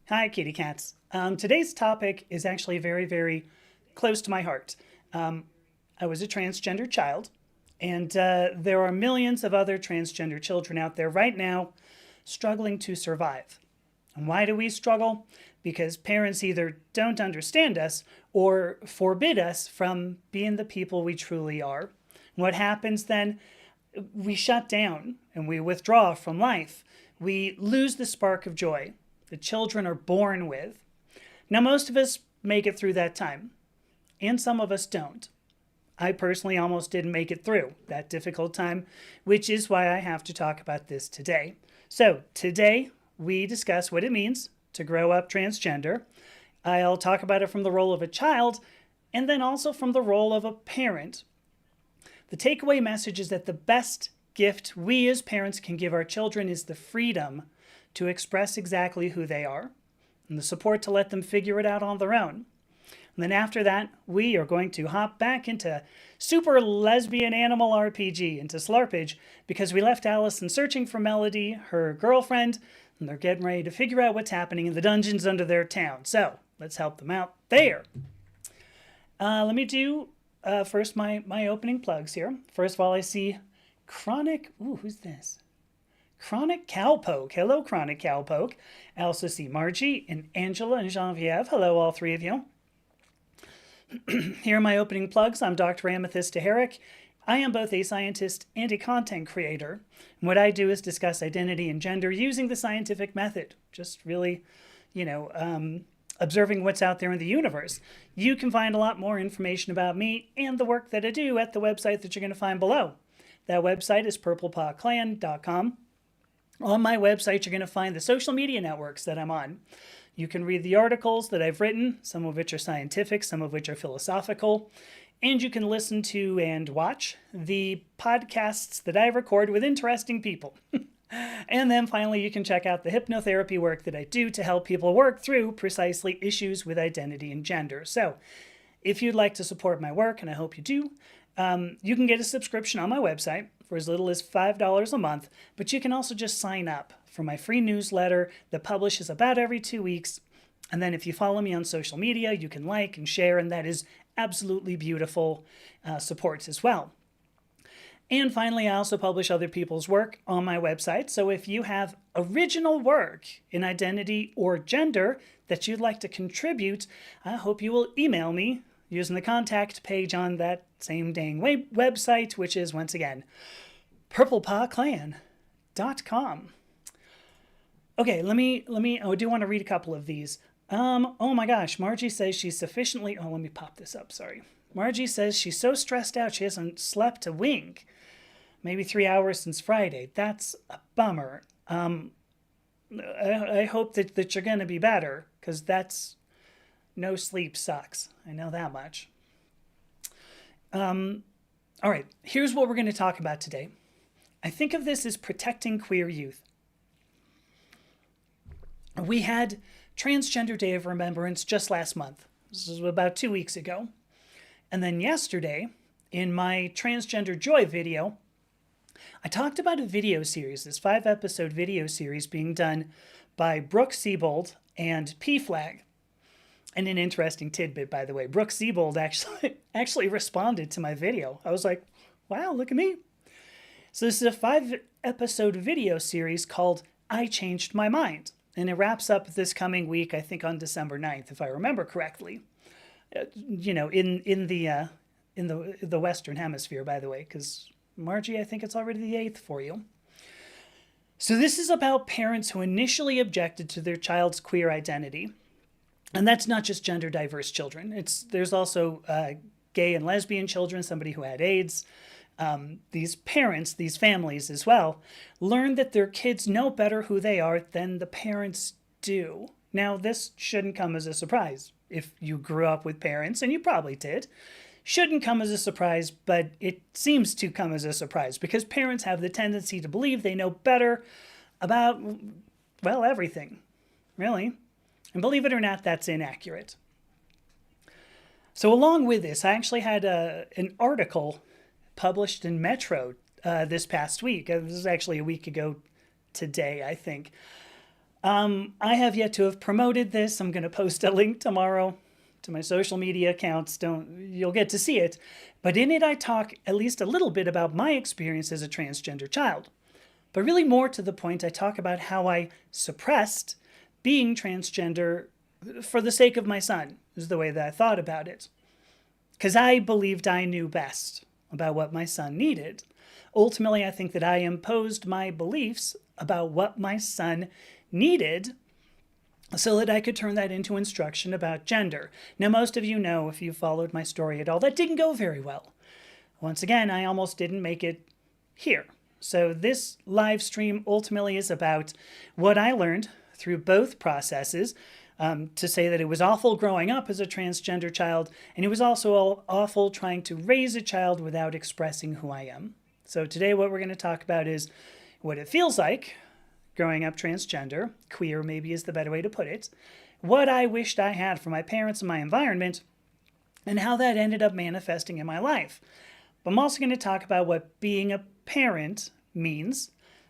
Hi, kitty cats. Today's topic is actually very, very close to my heart. Um, I was a transgender child, and there are millions of other transgender children out there right now struggling to survive. And why do we struggle? Because parents either don't understand us or forbid us from being the people we truly are. What happens then? We shut down and we withdraw from life. We lose the spark of joy the children are born with. Now, most of us make it through that time, and some of us don't. I personally almost didn't make it through that difficult time, which is why I have to talk about this today. So, today we discuss what it means to grow up transgender. I'll talk about it from the role of a child and then also from the role of a parent. The takeaway message is that the best gift we as parents can give our children is the freedom to express exactly who they are and the support to let them figure it out on their own. And then after that, we are going to hop back into super lesbian animal RPG, into Slarpage, because we left Allison searching for Melody, her girlfriend, and they're getting ready to figure out what's happening in the dungeons under their town. So let's help them out there. Let me do first my opening plugs here. First of all, I see Chronic. Ooh, who's this? Chronic Cowpoke. Hello, Chronic Cowpoke. I also see Margie and Angela and Genevieve. Hello, all three of you. Here are my opening plugs. I'm Dr. Amethysta Herrick. I am both a scientist and a content creator. And what I do is discuss identity and gender using the scientific method. Just really, observing what's out there in the universe. You can find a lot more information about me and the work that I do at the website that you're going to find below. That website is purplepawclan.com. On my website, you're going to find the social media networks that I'm on. You can read the articles that I've written, some of which are scientific, some of which are philosophical. And you can listen to and watch the podcasts that I record with interesting people. And then finally, you can check out the hypnotherapy work that I do to help people work through precisely issues with identity and gender. So if you'd like to support my work, and I hope you do, you can get a subscription on my website for as little as $5 a month, but you can also just sign up for my free newsletter that publishes about every 2 weeks. And then if you follow me on social media, you can like and share, and that is absolutely beautiful support as well. And finally, I also publish other people's work on my website. So if you have original work in identity or gender that you'd like to contribute, I hope you will email me using the contact page on that same dang website, which is, once again, purplepawclan.com. Okay, I do want to read a couple of these. Oh my gosh, Margie says she's sufficiently, let me pop this up, sorry. Margie says she's so stressed out she hasn't slept a wink. Maybe 3 hours since Friday. That's a bummer. I hope that you're going to be better, because no sleep sucks. I know that much. All right, here's what we're going to talk about today. I think of this as protecting queer youth. We had Transgender Day of Remembrance just last month. This was about 2 weeks ago. And then yesterday, in my Transgender Joy video, I talked about a video series, this 5-episode video series being done by Brooke Siebold and P-Flag. And an interesting tidbit, by the way, Brooke Siebold actually responded to my video. I was like, wow, look at me. So this is a 5-episode video series called I Changed My Mind. And it wraps up this coming week, I think on December 9th, if I remember correctly. In the Western Hemisphere, by the way, because Margie, I think it's already the 8th for you. So this is about parents who initially objected to their child's queer identity. And that's not just gender diverse children. There's also gay and lesbian children, somebody who had AIDS. These parents, these families as well, learn that their kids know better who they are than the parents do. Now, this shouldn't come as a surprise. If you grew up with parents, and you probably did, shouldn't come as a surprise, but it seems to come as a surprise because parents have the tendency to believe they know better about, well, everything, really. And believe it or not, that's inaccurate. So along with this, I actually had an article published in Metro this past week. This was actually a week ago today, I think. I have yet to have promoted this. I'm going to post a link tomorrow to my social media accounts. You'll get to see it. But in it, I talk at least a little bit about my experience as a transgender child. But really more to the point, I talk about how I suppressed being transgender for the sake of my son, is the way that I thought about it. Because I believed I knew best about what my son needed. Ultimately, I think that I imposed my beliefs about what my son needed so that I could turn that into instruction about gender. Now, most of you know, if you followed my story at all, that didn't go very well. Once again, I almost didn't make it here. So this live stream ultimately is about what I learned through both processes, to say that it was awful growing up as a transgender child, and it was also awful trying to raise a child without expressing who I am. So today what we're going to talk about is what it feels like growing up transgender, queer maybe is the better way to put it, what I wished I had from my parents and my environment, and how that ended up manifesting in my life. But I'm also going to talk about what being a parent means,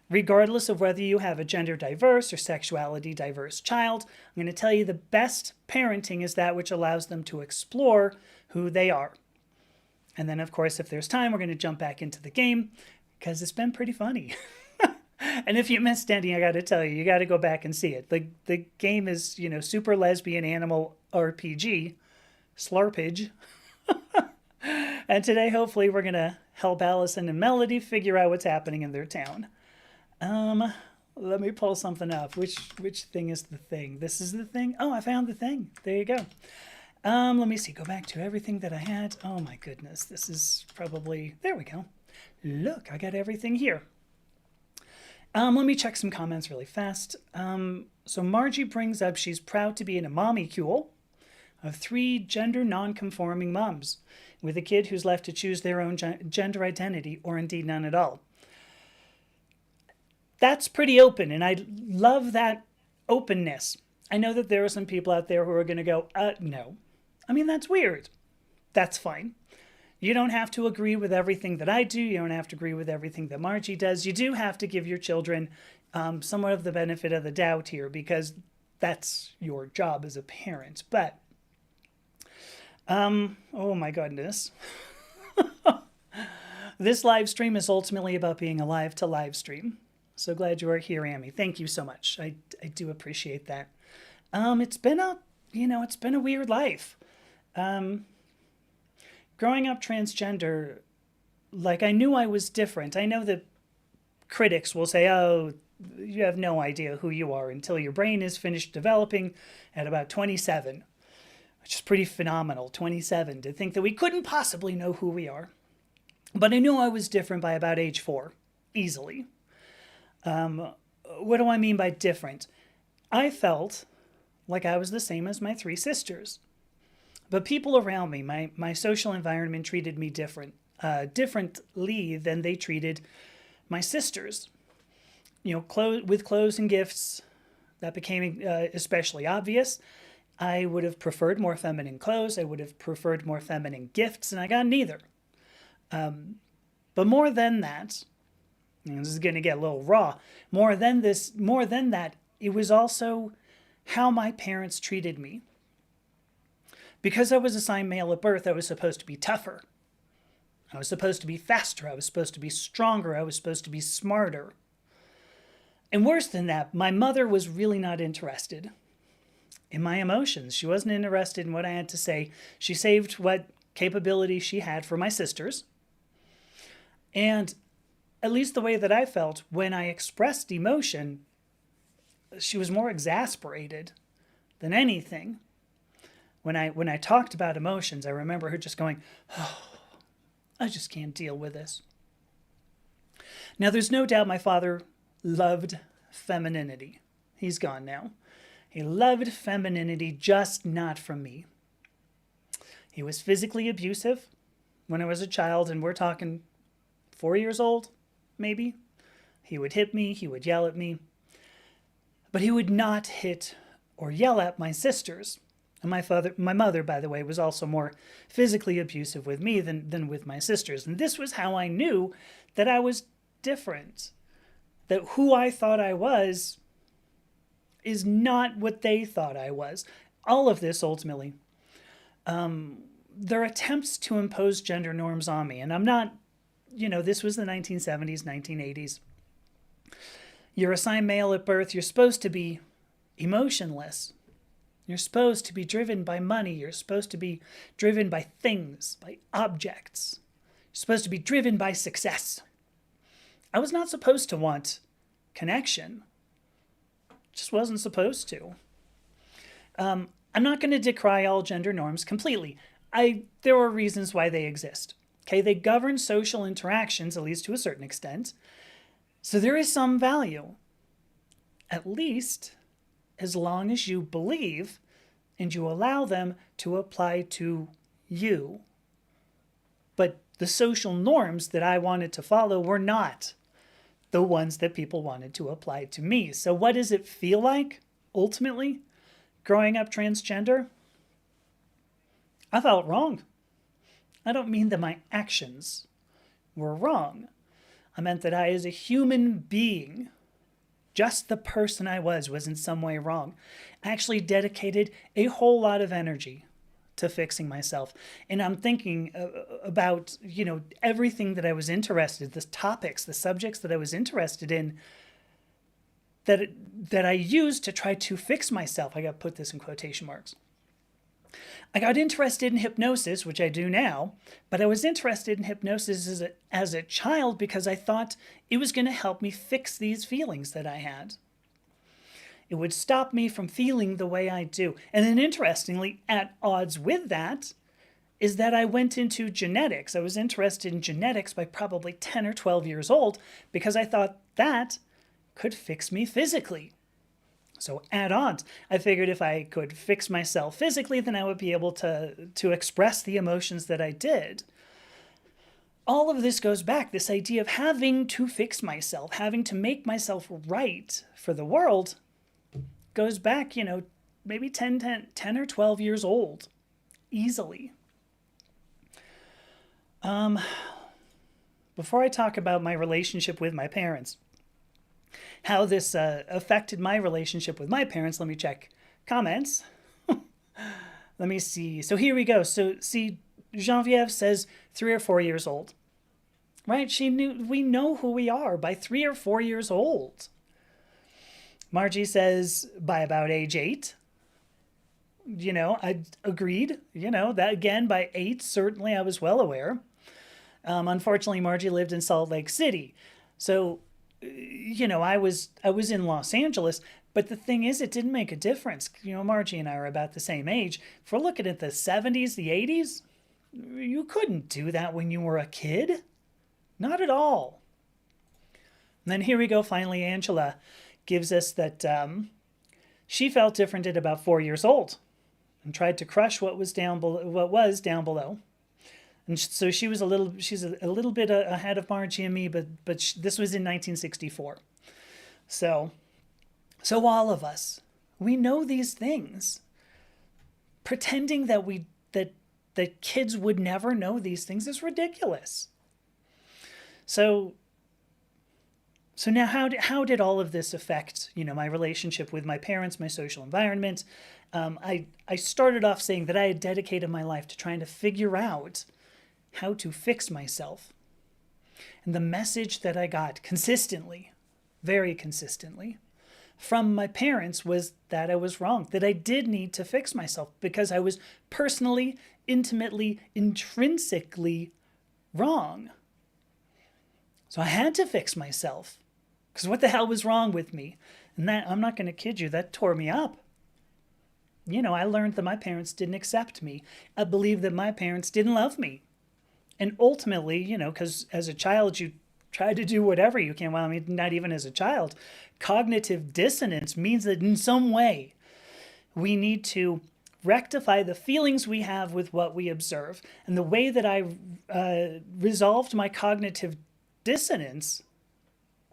regardless of whether you have a gender diverse or sexuality diverse child. I'm going to tell you the best parenting is that which allows them to explore who they are. And then, of course, if there's time, we're going to jump back into the game because it's been pretty funny. And if you missed any, I got to tell you, you got to go back and see it. The game is, super lesbian animal RPG, Slarpage. And today, hopefully, we're going to help Allison and Melody figure out what's happening in their town. Let me pull something up. Which thing is the thing? This is the thing? Oh, I found the thing. There you go. Let me see. Go back to everything that I had. Oh, my goodness. This is probably... There we go. Look, I got everything here. Let me check some comments really fast. So Margie brings up she's proud to be in a mommycule of 3 gender non-conforming moms with a kid who's left to choose their own gender identity, or indeed none at all. That's pretty open, and I love that openness. I know that there are some people out there who are going to go, no. I mean, that's weird. That's fine. You don't have to agree with everything that I do. You don't have to agree with everything that Margie does. You do have to give your children somewhat of the benefit of the doubt here, because that's your job as a parent. But, oh my goodness. This live stream is ultimately about being alive to live stream. So glad you are here, Amy. Thank you so much. I do appreciate that. It's been a weird life. Growing up transgender, I knew I was different. I know that critics will say, oh, you have no idea who you are until your brain is finished developing at about 27, which is pretty phenomenal, 27, to think that we couldn't possibly know who we are. But I knew I was different by about age 4, easily. What do I mean by different? I felt like I was the same as my 3 sisters. But people around me, my social environment treated me differently than they treated my sisters. With clothes and gifts, that became especially obvious. I would have preferred more feminine clothes. I would have preferred more feminine gifts, and I got neither. But more than that, and this is going to get a little raw, more than that, it was also how my parents treated me. Because I was assigned male at birth, I was supposed to be tougher. I was supposed to be faster. I was supposed to be stronger. I was supposed to be smarter. And worse than that, my mother was really not interested in my emotions. She wasn't interested in what I had to say. She saved what capability she had for my sisters. And at least the way that I felt, when I expressed emotion, she was more exasperated than anything. When I talked about emotions, I remember her just going, oh, I just can't deal with this. Now, there's no doubt my father loved femininity. He's gone now. He loved femininity, just not from me. He was physically abusive when I was a child, and we're talking 4 years old, maybe. He would hit me, he would yell at me, but he would not hit or yell at my sisters. And my mother, by the way, was also more physically abusive with me than with my sisters. And this was how I knew that I was different. That who I thought I was, is not what they thought I was. All of this ultimately, their attempts to impose gender norms on me. And I'm not, this was the 1970s, 1980s. You're assigned male at birth. You're supposed to be emotionless. You're supposed to be driven by money. You're supposed to be driven by things, by objects. You're supposed to be driven by success. I was not supposed to want connection. Just wasn't supposed to. I'm not going to decry all gender norms completely. There are reasons why they exist. Okay, they govern social interactions, at least to a certain extent. So there is some value, at least as long as you believe and you allow them to apply to you. But the social norms that I wanted to follow were not the ones that people wanted to apply to me. So what does it feel like, ultimately, growing up transgender? I felt wrong. I don't mean that my actions were wrong. I meant that I, as a human being, just the person I was in some way wrong. I actually dedicated a whole lot of energy to fixing myself. And I'm thinking about, everything that I was interested, the topics, the subjects that I was interested in that I used to try to fix myself. I got to put this in quotation marks. I got interested in hypnosis, which I do now, but I was interested in hypnosis as a child because I thought it was going to help me fix these feelings that I had. It would stop me from feeling the way I do. And then interestingly, at odds with that, is that I went into genetics. I was interested in genetics by probably 10 or 12 years old because I thought that could fix me physically. So at odds, I figured if I could fix myself physically, then I would be able to express the emotions that I did. All of this goes back, this idea of having to fix myself, having to make myself right for the world, goes back, maybe 10 or 12 years old, easily. Before I talk about my relationship with my parents, how this affected my relationship with my parents, let me check comments. Let me see. So here we go. So see, Genevieve says 3 or 4 years old, right? We know who we are by 3 or 4 years old. Margie says by about age 8. I agreed, that again, by 8, certainly I was well aware. Unfortunately, Margie lived in Salt Lake City. So, I was in Los Angeles, but the thing is, it didn't make a difference. Margie and I are about the same age. If we're looking at the 70s, the 80s, you couldn't do that when you were a kid. Not at all. And then here we go. Finally, Angela gives us that she felt different at about 4 years old and tried to crush what was down below. And so she's a little bit ahead of Margie and me, but this was in 1964. So all of us, we know these things. Pretending that kids would never know these things is ridiculous. So now how did all of this affect, my relationship with my parents, my social environment? I started off saying that I had dedicated my life to trying to figure out how to fix myself. And the message that I got consistently, very consistently, from my parents was that I was wrong, that I did need to fix myself because I was personally, intimately, intrinsically wrong. So I had to fix myself because what the hell was wrong with me? And that, I'm not going to kid you, that tore me up. I learned that my parents didn't accept me. I believed that my parents didn't love me. And ultimately, because as a child, you try to do whatever you can. Well, I mean, not even as a child. Cognitive dissonance means that in some way we need to rectify the feelings we have with what we observe. And the way that I resolved my cognitive dissonance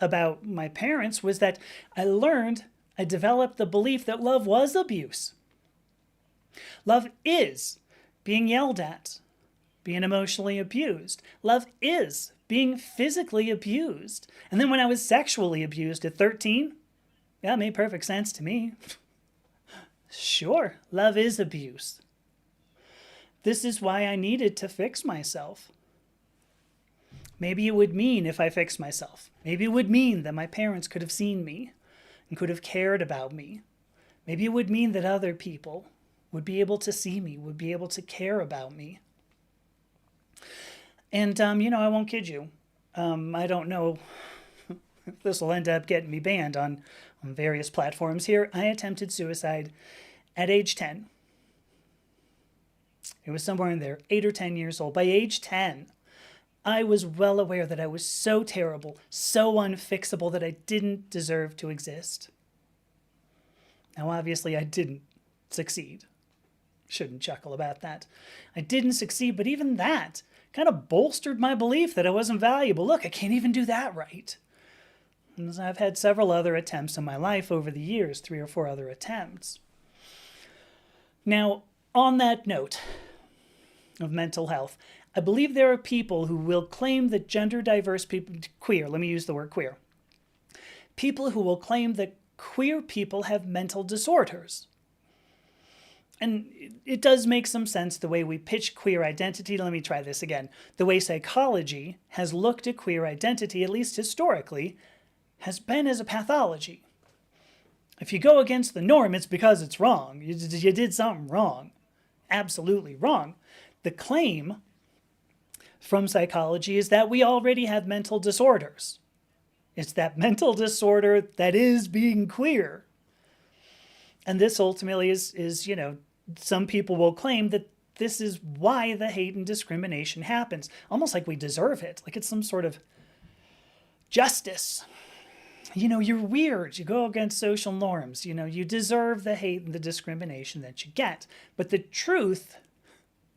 about my parents was that I developed the belief that love was abuse. Love is being yelled at, being emotionally abused. Love is being physically abused. And then when I was sexually abused at 13, Yeah, it made perfect sense to me. Sure, love is abuse. This is why I needed to fix myself. Maybe it would mean if I fixed myself. Maybe it would mean that my parents could have seen me and could have cared about me. Maybe it would mean that other people would be able to see me, would be able to care about me. And, I won't kid you. I don't know if this will end up getting me banned on various platforms here. I attempted suicide at age 10. It was somewhere in there, 8 or 10 years old. By age 10, I was well aware that I was so terrible, so unfixable that I didn't deserve to exist. Now, obviously, I didn't succeed. Shouldn't chuckle about that. I didn't succeed, but even that kind of bolstered my belief that I wasn't valuable. Look, I can't even do that right. And I've had several other attempts in my life over the years, 3 or 4 other attempts. Now, on that note of mental health, I believe there are people who will claim that gender diverse people, queer, let me use the word queer, people who will claim that queer people have mental disorders. And it does make some sense the way we pitch queer identity. Let me try this again. The way psychology has looked at queer identity, at least historically, has been as a pathology. If you go against the norm, it's because it's wrong. You did something wrong. Absolutely wrong. The claim from psychology is that we already have mental disorders. It's that mental disorder that is being queer. And this ultimately is, some people will claim that this is why the hate and discrimination happens. Almost like we deserve it. Like it's some sort of justice. You're weird. You go against social norms. You deserve the hate and the discrimination that you get. But the truth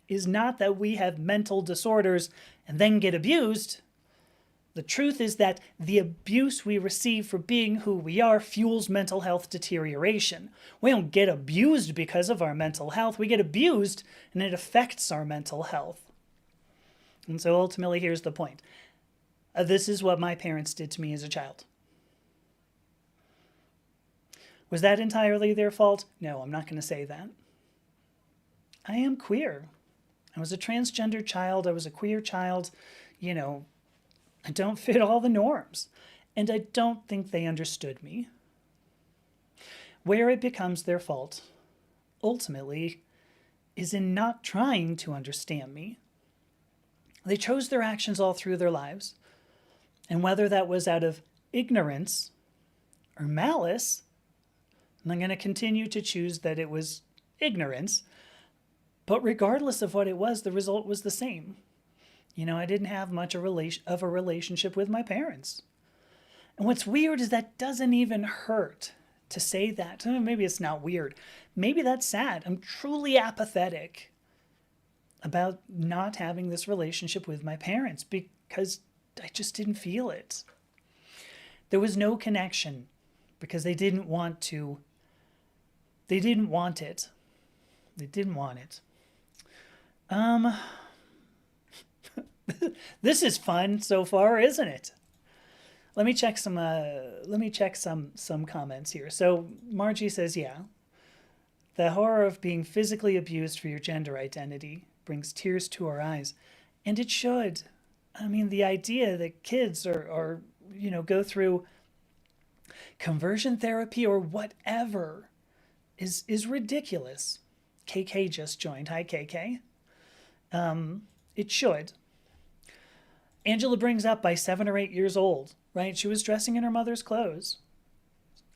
is not that we have mental disorders and then get abused. The truth is that the abuse we receive for being who we are fuels mental health deterioration. We don't get abused because of our mental health. We get abused and it affects our mental health. And so ultimately, here's the point. This is what my parents did to me as a child. Was that entirely their fault? No, I'm not going to say that. I am queer. I was a transgender child. I was a queer child. I don't fit all the norms. And I don't think they understood me. Where it becomes their fault, ultimately, is in not trying to understand me. They chose their actions all through their lives. And whether that was out of ignorance or malice, and I'm going to continue to choose that it was ignorance, but regardless of what it was, the result was the same. I didn't have much of a relationship with my parents. And what's weird is that doesn't even hurt to say that. Maybe it's not weird. Maybe that's sad. I'm truly apathetic about not having this relationship with my parents because I just didn't feel it. There was no connection because they didn't want to. They didn't want it. They didn't want it. This is fun so far, isn't it? Let me check some comments here. So Margie says, yeah, the horror of being physically abused for your gender identity brings tears to our eyes, and it should. I mean, the idea that kids are go through conversion therapy or whatever is ridiculous. KK just joined. Hi, KK. It should. Angela brings up by 7 or 8 years old, right? She was dressing in her mother's clothes.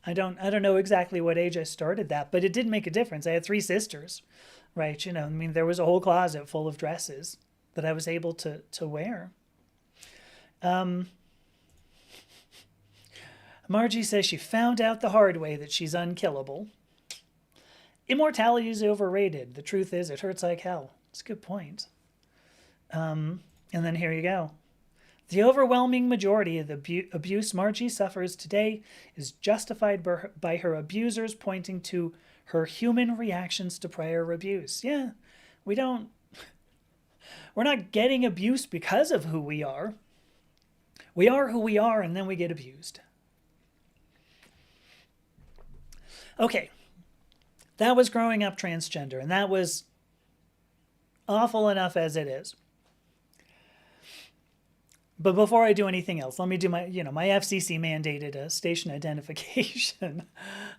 I don't know exactly what age I started that, but it did make a difference. I had 3 sisters, right? There was a whole closet full of dresses that I was able to wear. Margie says she found out the hard way that she's unkillable. Immortality is overrated. The truth is, it hurts like hell. It's a good point. And then here you go. The overwhelming majority of the abuse Margie suffers today is justified by her abusers pointing to her human reactions to prior abuse. Yeah, we're not getting abuse because of who we are. We are who we are, and then we get abused. Okay, that was growing up transgender, and that was awful enough as it is. But before I do anything else, let me do my FCC mandated station identification.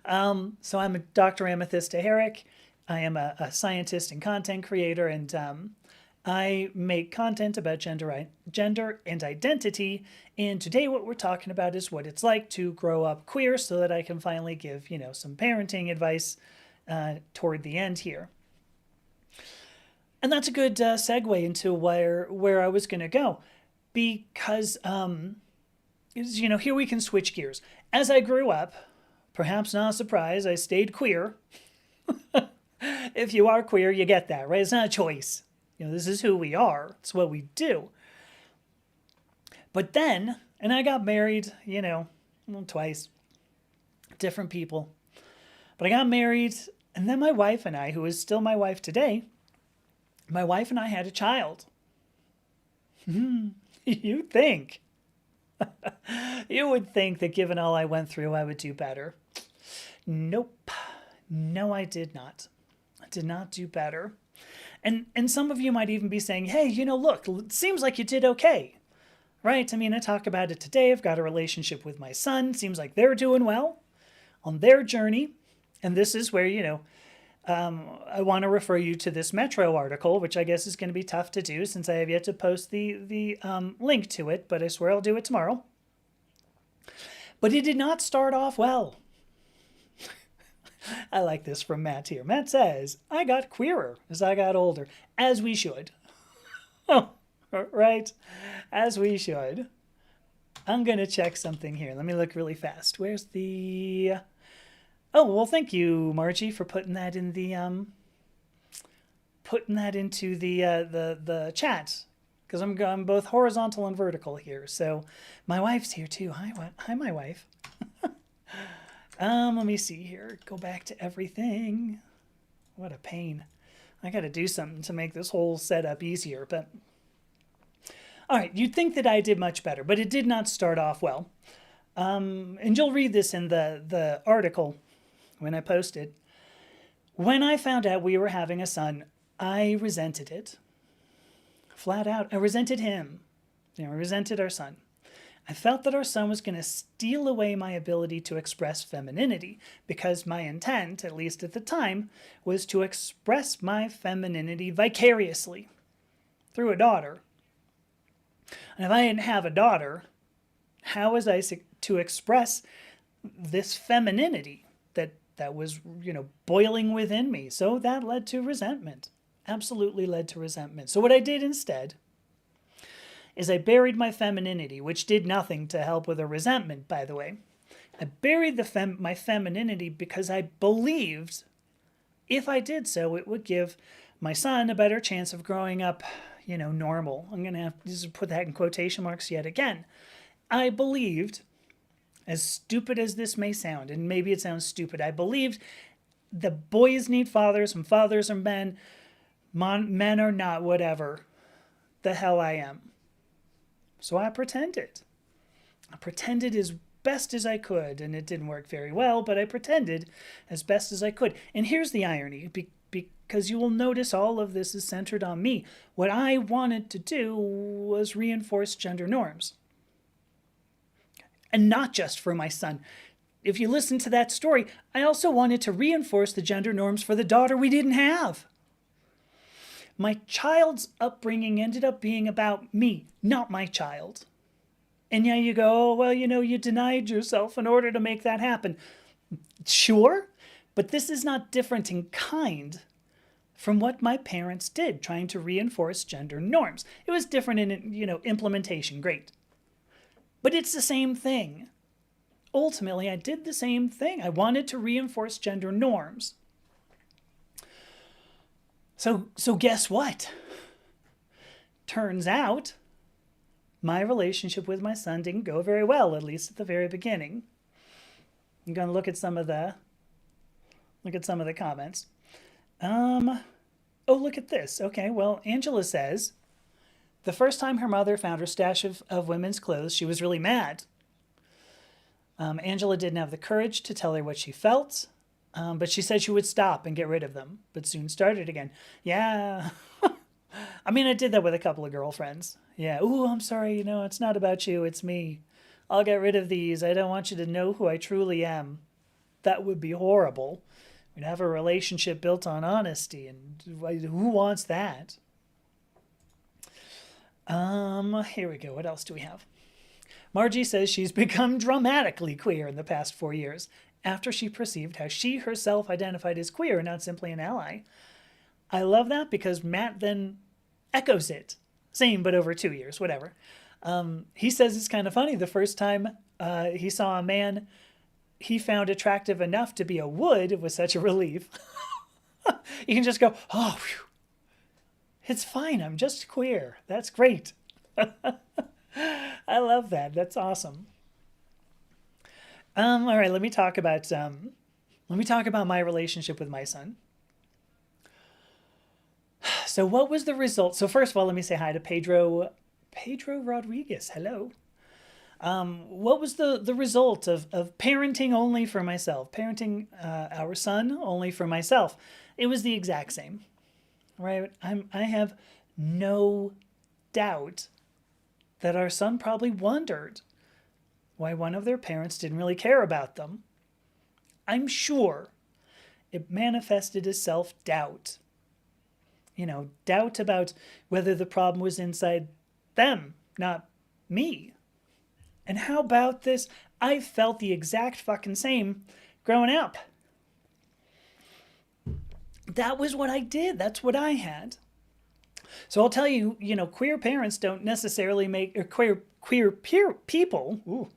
So I'm a Dr. Amethysta Herrick. I am a scientist and content creator, and I make content about gender and identity. And today, what we're talking about is what it's like to grow up queer, so that I can finally give some parenting advice toward the end here. And that's a good segue into where I was going to go, because here we can switch gears. As I grew up, perhaps not a surprise, I stayed queer. If you are queer, you get that, right? It's not a choice. This is who we are. It's what we do. But then, and I got married, twice, different people. But I got married, and then my wife and I, who is still my wife today, my wife and I had a child. You think. You would think that given all I went through, I would do better. Nope. No, I did not. I did not do better. And some of you might even be saying, hey, look, it seems like you did okay. Right? I mean, I talk about it today. I've got a relationship with my son. Seems like they're doing well on their journey. And this is where, I want to refer you to this Metro article, which I guess is going to be tough to do since I have yet to post the link to it, but I swear I'll do it tomorrow. But it did not start off well. I like this from Matt here. Matt says, I got queerer as I got older, as we should. Right? As we should. I'm going to check something here. Let me look really fast. Where's the... Oh, well, thank you, Margie, for putting that in the into the chat, because I'm both horizontal and vertical here. So my wife's here too. Hi, my wife. Let me see here. Go back to everything. What a pain. I got to do something to make this whole setup easier. But all right, you'd think that I did much better, but it did not start off well. And you'll read this in the article when I post it. When I found out we were having a son, I resented it. Flat out. I resented him. I resented our son. I felt that our son was going to steal away my ability to express femininity, because my intent, at least at the time, was to express my femininity vicariously through a daughter. And if I didn't have a daughter, how was I to express this femininity that was, boiling within me? So that led to resentment. Absolutely led to resentment. So what I did instead is I buried my femininity, which did nothing to help with the resentment, by the way. I buried my femininity because I believed if I did so, it would give my son a better chance of growing up, normal. I'm going to have to put that in quotation marks yet again. I believed, as stupid as this may sound, and maybe it sounds stupid, I believed the boys need fathers and fathers are men. Men are not whatever the hell I am. So I pretended. I pretended as best as I could, and it didn't work very well, but I pretended as best as I could. And here's the irony, because you will notice all of this is centered on me. What I wanted to do was reinforce gender norms. And not just for my son. If you listen to that story, I also wanted to reinforce the gender norms for the daughter we didn't have. My child's upbringing ended up being about me, not my child. And yeah, you go, oh, well, you denied yourself in order to make that happen. Sure, but this is not different in kind from what my parents did, trying to reinforce gender norms. It was different in, implementation, great. But it's the same thing. Ultimately, I did the same thing. I wanted to reinforce gender norms. So guess what? Turns out my relationship with my son didn't go very well, at least at the very beginning. I'm going to look at some of the comments. Oh, look at this. Okay, well, Angela says, the first time her mother found her stash of women's clothes, she was really mad. Angela didn't have the courage to tell her what she felt. But she said she would stop and get rid of them, but soon started again. Yeah. I mean, I did that with a couple of girlfriends. Yeah. Ooh, I'm sorry. It's not about you. It's me. I'll get rid of these. I don't want you to know who I truly am. That would be horrible. We'd have a relationship built on honesty, and who wants that? Here we go. What else do we have? Margie says she's become dramatically queer in the past 4 years after she perceived how she herself identified as queer and not simply an ally. I love that because Matt then echoes it. Same, but over 2 years, whatever. He says it's kind of funny. The first time he saw a man he found attractive enough to be a wood was such a relief. You can just go, oh, whew. It's fine. I'm just queer. That's great. I love that. That's awesome. All right, let me talk about my relationship with my son. So what was the result? So first of all, let me say hi to Pedro Rodriguez. Hello. What was the result of parenting only for myself, parenting our son only for myself? It was the exact same, right? I have no doubt that our son probably wondered why one of their parents didn't really care about them. I'm sure it manifested as self-doubt. Doubt about whether the problem was inside them, not me. And how about this? I felt the exact fucking same growing up. That was what I did. That's what I had. So I'll tell you, queer parents don't necessarily make, or queer people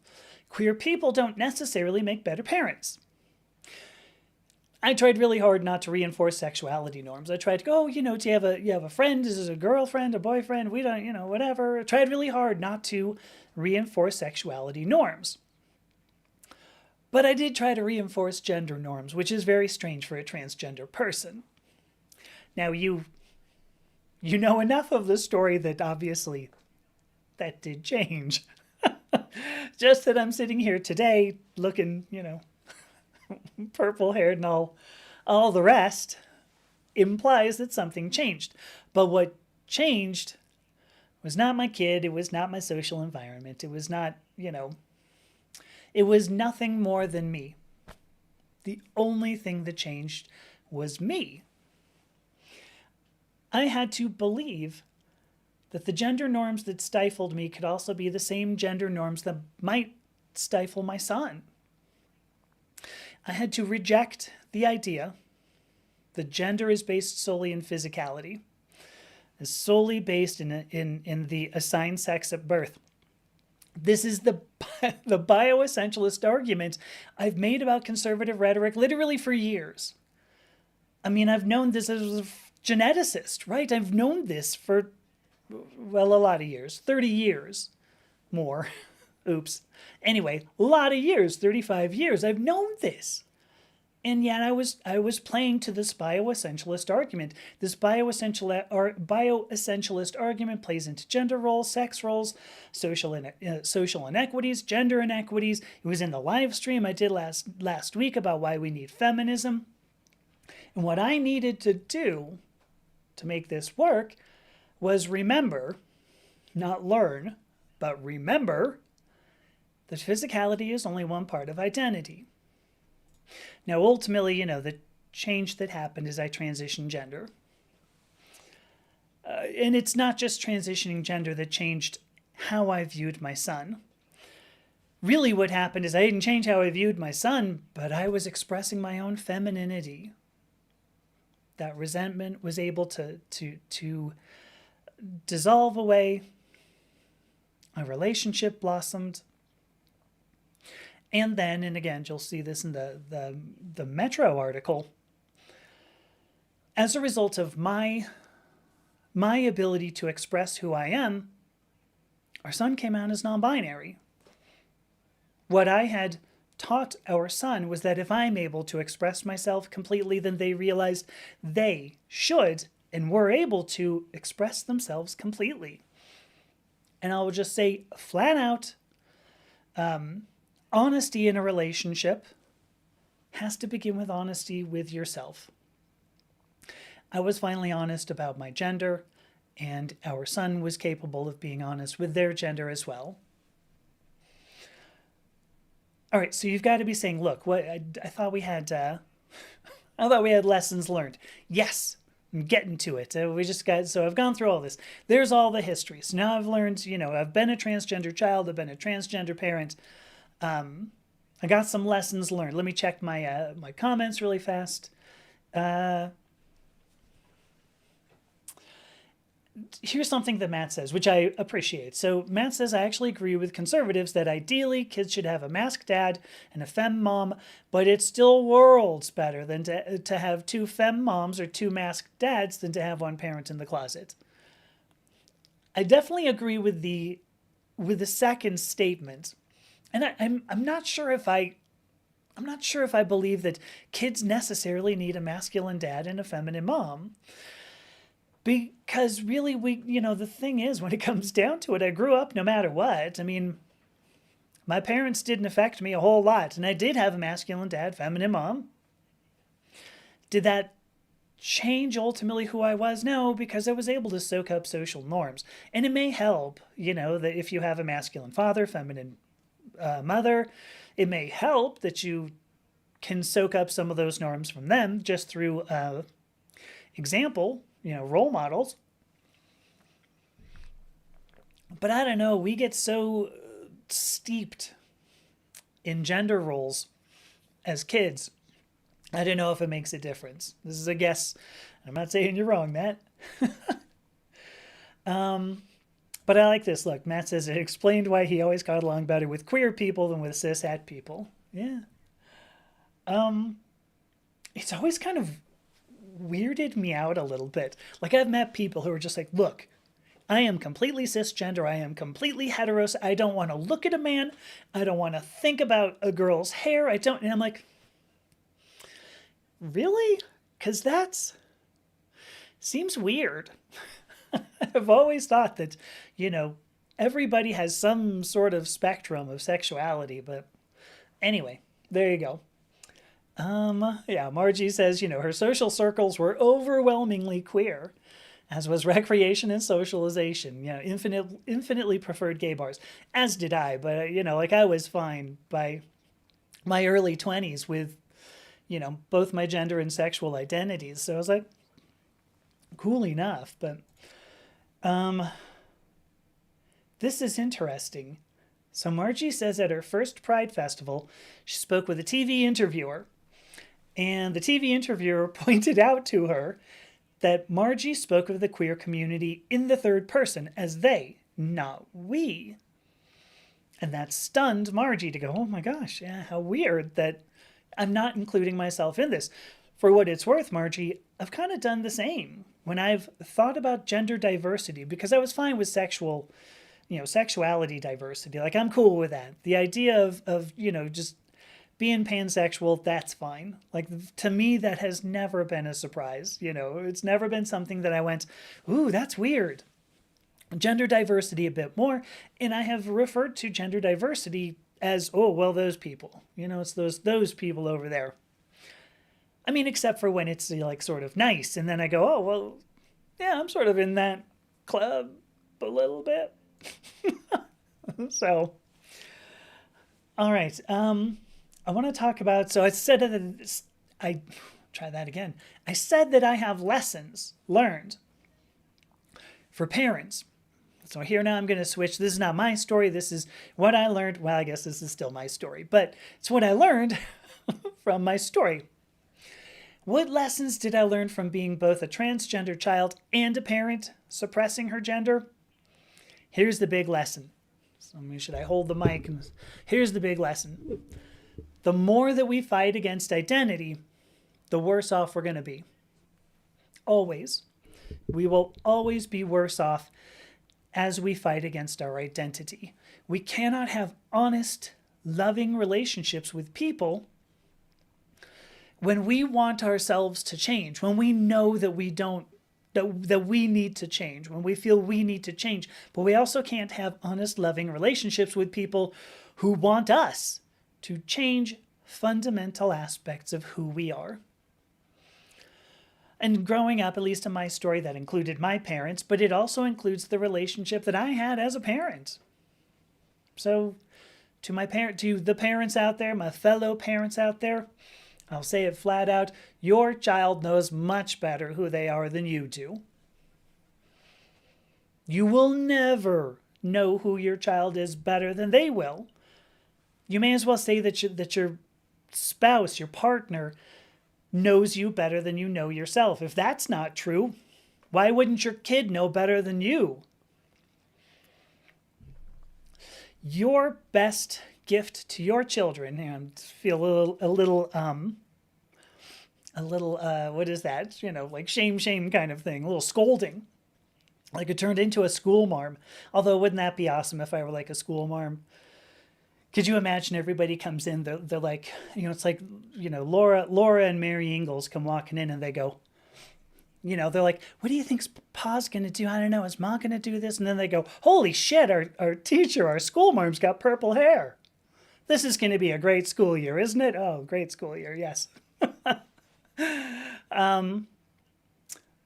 don't necessarily make better parents. I tried really hard not to reinforce sexuality norms. I tried to go, do you have a friend? Is this a girlfriend, a boyfriend? We don't, whatever. I tried really hard not to reinforce sexuality norms. But I did try to reinforce gender norms, which is very strange for a transgender person. Now, you know enough of the story that obviously that did change. Just that I'm sitting here today looking, purple haired and all the rest implies that something changed. But what changed was not my kid. It was not my social environment. It was not, it was nothing more than me. The only thing that changed was me. I had to believe that the gender norms that stifled me could also be the same gender norms that might stifle my son. I had to reject the idea that gender is based solely in physicality, is solely based in the assigned sex at birth. This is the bioessentialist argument I've made about conservative rhetoric literally for years. I mean, I've known this as a geneticist, right? I've known this for, well, a lot of years, 30 years more. Oops. Anyway, a lot of years, 35 years, I've known this. And yet I was playing to this bioessentialist argument. This bioessentialist argument plays into gender roles, sex roles, social inequities, gender inequities. It was in the live stream I did last week about why we need feminism. And what I needed to do to make this work was remember, not learn, but remember that physicality is only one part of identity. Now, ultimately, the change that happened is I transitioned gender. And it's not just transitioning gender that changed how I viewed my son. Really what happened is I didn't change how I viewed my son, but I was expressing my own femininity. That resentment was able to dissolve away. A relationship blossomed. And then, and again, you'll see this in the Metro article, as a result of my ability to express who I am, our son came out as non-binary. What I had taught our son was that if I'm able to express myself completely, then they realized they should and were able to express themselves completely. And I will just say flat out, honesty in a relationship has to begin with honesty with yourself. I was finally honest about my gender, and our son was capable of being honest with their gender as well. All right, so you've got to be saying, look, what I thought we had, I thought we had lessons learned. Yes, I'm getting to it. We just got, so I've gone through all this. There's all the history. So now I've learned, I've been a transgender child. I've been a transgender parent. I got some lessons learned. Let me check my my comments really fast. Here's something that Matt says, which I appreciate. So Matt says, I actually agree with conservatives that ideally kids should have a masked dad and a femme mom, but it's still worlds better than to have two femme moms or two masked dads than to have one parent in the closet. I definitely agree with the second statement. And I'm not sure if I'm not sure if I believe that kids necessarily need a masculine dad and a feminine mom. Because really, the thing is, when it comes down to it, I grew up no matter what. I mean, my parents didn't affect me a whole lot, and I did have a masculine dad, feminine mom. Did that change ultimately who I was? No, because I was able to soak up social norms. And it may help, that if you have a masculine father, feminine mother, it may help that you can soak up some of those norms from them just through example, role models. But I don't know, we get so steeped in gender roles as kids. I don't know if it makes a difference. This is a guess. I'm not saying you're wrong, Matt. But I like this. Look, Matt says it explained why he always got along better with queer people than with cishet people. Yeah. It's always kind of weirded me out a little bit. Like, I've met people who are just like, look, I am completely cisgender. I am completely heteros. I don't want to look at a man. I don't want to think about a girl's hair. And I'm like, really? Because that seems weird. I've always thought that, everybody has some sort of spectrum of sexuality. But anyway, there you go. Yeah, Margie says, her social circles were overwhelmingly queer, as was recreation and socialization. Infinitely preferred gay bars, as did I. But, I was fine by my early 20s with, both my gender and sexual identities. So I was like, cool enough. But this is interesting. So Margie says at her first Pride Festival, she spoke with a TV interviewer. And the TV interviewer pointed out to her that Margie spoke of the queer community in the third person as they, not we. And that stunned Margie to go, oh my gosh, yeah, how weird that I'm not including myself in this. For what it's worth, Margie, I've kind of done the same when I've thought about gender diversity, because I was fine with sexuality diversity. Like, I'm cool with that. The idea of just being pansexual, that's fine. Like, to me, that has never been a surprise. It's never been something that I went, ooh, that's weird. Gender diversity a bit more. And I have referred to gender diversity as, oh, well, those people. It's those people over there. I mean, except for when it's like sort of nice. And then I go, oh, well, yeah, I'm sort of in that club a little bit. So, all right. I want to talk about, so I said that try that again. I said that I have lessons learned for parents. So here now I'm going to switch. This is not my story. This is what I learned. Well, I guess this is still my story, but it's what I learned from my story. What lessons did I learn from being both a transgender child and a parent suppressing her gender? Here's the big lesson. So should I hold the mic? Here's the big lesson. The more that we fight against identity, the worse off we're going to be. Always. We will always be worse off as we fight against our identity. We cannot have honest, loving relationships with people when we want ourselves to change, when we know that we don't, that we need to change, when we feel we need to change. But we also can't have honest, loving relationships with people who want us to change fundamental aspects of who we are. And growing up, at least in my story, that included my parents, but it also includes the relationship that I had as a parent. So to the parents out there, my fellow parents out there, I'll say it flat out, your child knows much better who they are than you do. You will never know who your child is better than they will. You may as well say that your spouse, your partner, knows you better than you know yourself. If that's not true, why wouldn't your kid know better than you? Your best gift to your children, and I feel a little what is that? Like shame kind of thing, a little scolding. Like it turned into a school marm. Although wouldn't that be awesome if I were like a school marm? Could you imagine everybody comes in, they're like, it's like, Laura and Mary Ingalls come walking in and they go, they're like, what do you think Pa's going to do? I don't know. Is Ma going to do this? And then they go, holy shit, our teacher, our school marm's got purple hair. This is going to be a great school year, isn't it? Oh, great school year. Yes.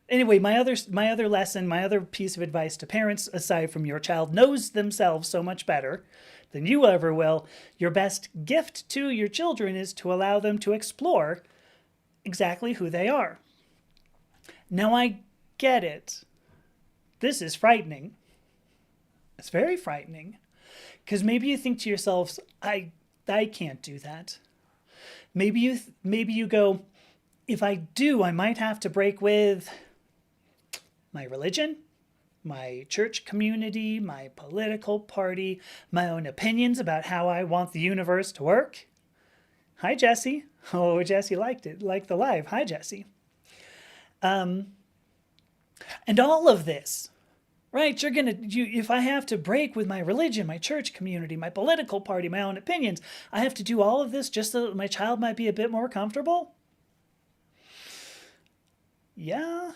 Anyway, my other lesson, my other piece of advice to parents, aside from your child knows themselves so much better than you ever will, your best gift to your children is to allow them to explore exactly who they are. Now, I get it. This is frightening. It's very frightening. Because maybe you think to yourselves, I can't do that. Maybe you go, if I do, I might have to break with my religion, my church community, my political party, my own opinions about how I want the universe to work. Hi, Jesse. Oh, Jesse liked the live. Hi, Jesse. And all of this, right? If I have to break with my religion, my church community, my political party, my own opinions, I have to do all of this just so that my child might be a bit more comfortable? Yeah.